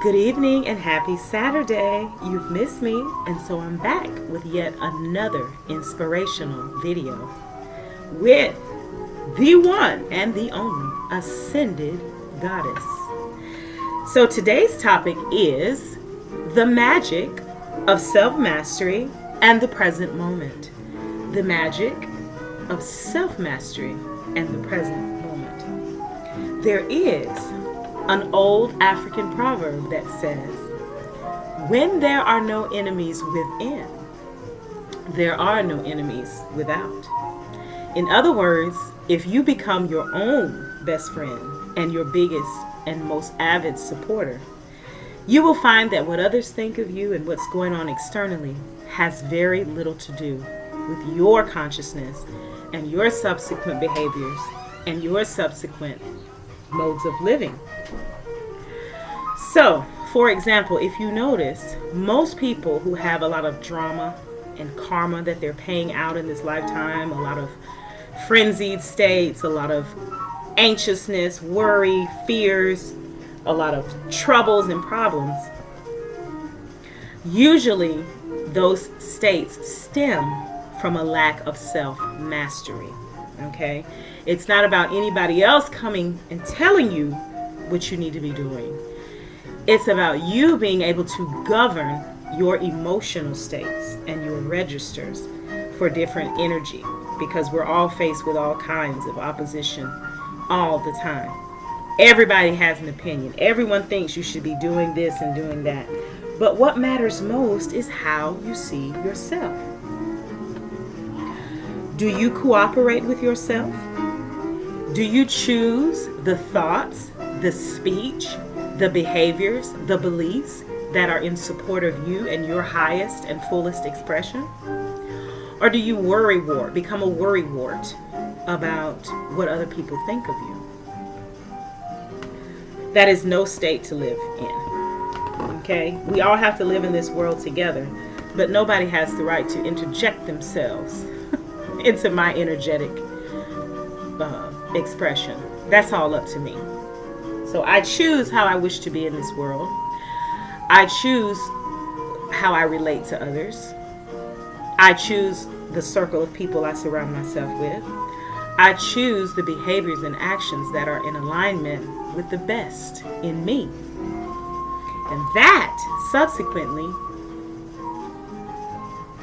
Good evening and happy Saturday. You've missed me, and so I'm back with yet another inspirational video with the one and the only Ascended Goddess. So today's topic is the magic of self-mastery and the present moment. The magic of self-mastery and the present moment. There is an old African proverb that says, when there are no enemies within, there are no enemies without. In other words, if you become your own best friend and your biggest and most avid supporter, you will find that what others think of you and what's going on externally has very little to do with your consciousness and your subsequent behaviors and your subsequent modes of living. So, for example, if you notice, most people who have a lot of drama and karma that they're paying out in this lifetime, a lot of frenzied states, a lot of anxiousness, worry, fears, a lot of troubles and problems, usually those states stem from a lack of self-mastery. Okay? It's not about anybody else coming and telling you what you need to be doing. It's about you being able to govern your emotional states and your registers for different energy, because we're all faced with all kinds of opposition all the time. Everybody has an opinion. Everyone thinks you should be doing this and doing that. But what matters most is how you see yourself. Do you cooperate with yourself? Do you choose the thoughts, the speech, the behaviors, the beliefs that are in support of you and your highest and fullest expression? Or do you become a worrywart about what other people think of you? That is no state to live in. Okay? We all have to live in this world together, but nobody has the right to interject themselves into my energetic expression. That's all up to me. So I choose how I wish to be in this world. I choose how I relate to others. I choose the circle of people I surround myself with. I choose the behaviors and actions that are in alignment with the best in me. And that, subsequently,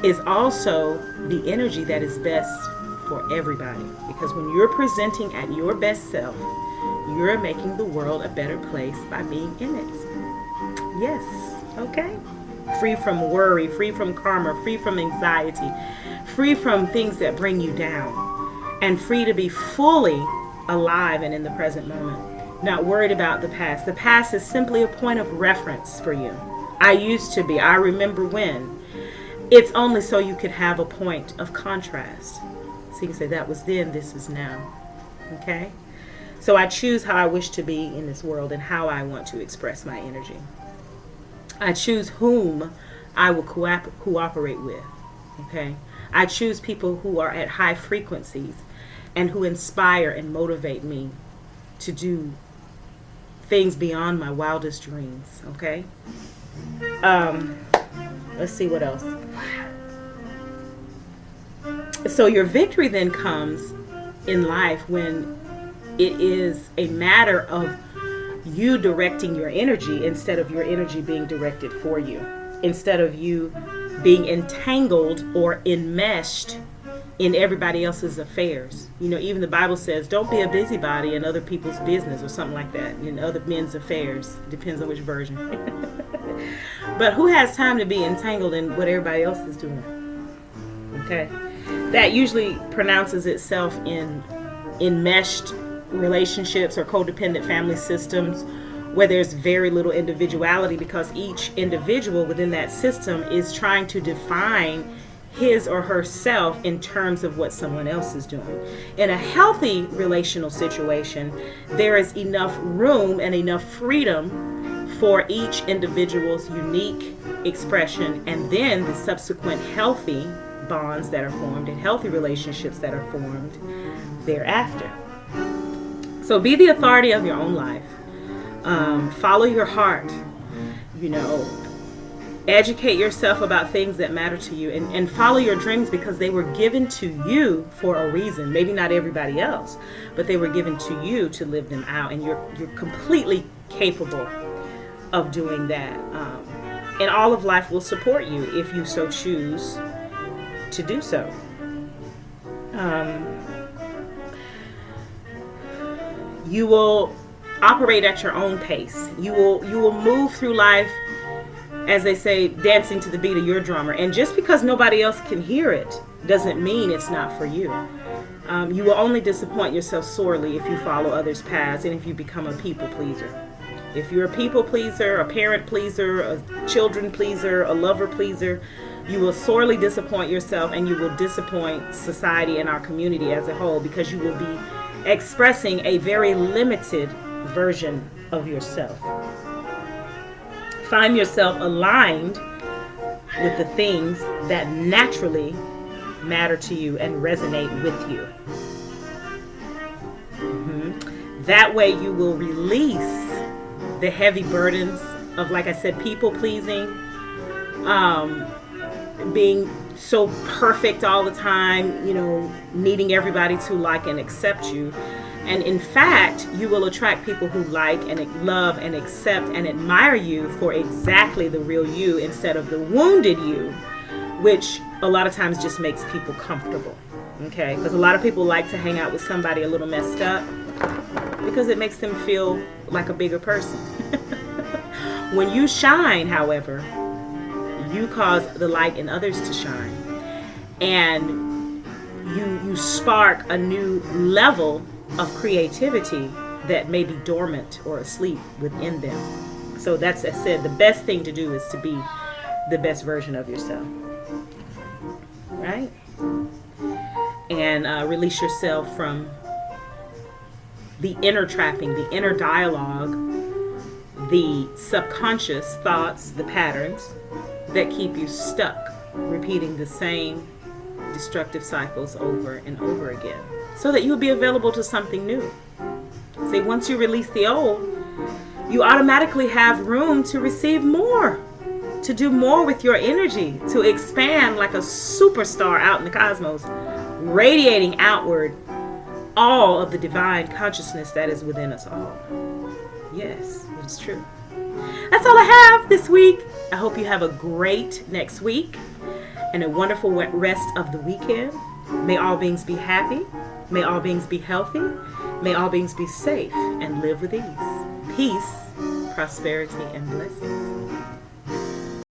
is also the energy that is best for everybody. Because when you're presenting at your best self, you're making the world a better place by being in it. Yes, okay? Free from worry, free from karma, free from anxiety, free from things that bring you down, and free to be fully alive and in the present moment. Not worried about the past. The past is simply a point of reference for you. I used to be. I remember when. It's only so you could have a point of contrast. So you can say that was then, this is now. Okay? So I choose how I wish to be in this world and how I want to express my energy. I choose whom I will cooperate with. Okay? I choose people who are at high frequencies and who inspire and motivate me to do things beyond my wildest dreams. Okay? Let's see what else. So your victory then comes in life when it is a matter of you directing your energy instead of your energy being directed for you. Instead of you being entangled or enmeshed in everybody else's affairs. You know, even the Bible says, don't be a busybody in other people's business or something like that, in other men's affairs. Depends on which version. But who has time to be entangled in what everybody else is doing? Okay? That usually pronounces itself in enmeshed relationships or codependent family systems where there's very little individuality, because each individual within that system is trying to define his or herself in terms of what someone else is doing. In a healthy relational situation, there is enough room and enough freedom for each individual's unique expression, and then the subsequent healthy bonds that are formed and healthy relationships that are formed thereafter. So be the authority of your own life. Follow your heart. You know, educate yourself about things that matter to you, and follow your dreams, because they were given to you for a reason. Maybe not everybody else, but they were given to you to live them out, and you're completely capable of doing that. And all of life will support you if you so choose to do so. You will operate at your own pace. You will move through life, as they say, dancing to the beat of your drummer. And just because nobody else can hear it doesn't mean it's not for you. You will only disappoint yourself sorely if you follow others' paths and if you become a people pleaser. If you're a people pleaser, a parent pleaser, a children pleaser, a lover pleaser, you will sorely disappoint yourself, and you will disappoint society and our community as a whole, because you will be expressing a very limited version of yourself. Find yourself aligned with the things that naturally matter to you and resonate with you. That way you will release the heavy burdens of, like I said, people pleasing, being so perfect all the time, you know, needing everybody to like and accept you. And in fact, you will attract people who like and love and accept and admire you for exactly the real you, instead of the wounded you, which a lot of times just makes people comfortable. Okay? Because a lot of people like to hang out with somebody a little messed up, because it makes them feel like a bigger person. When you shine, however, you cause the light in others to shine. And you spark a new level of creativity that may be dormant or asleep within them. So that's, as I said, the best thing to do is to be the best version of yourself. Right? And release yourself from the inner trapping, the inner dialogue, the subconscious thoughts, the patterns that keep you stuck, repeating the same destructive cycles over and over again, so that you'll be available to something new. See, once you release the old, you automatically have room to receive more, to do more with your energy, to expand like a superstar out in the cosmos, radiating outward all of the divine consciousness that is within us all. Yes, it's true. That's all I have this week. I hope you have a great next week and a wonderful rest of the weekend. May all beings be happy. May all beings be healthy. May all beings be safe and live with ease. Peace, prosperity, and blessings.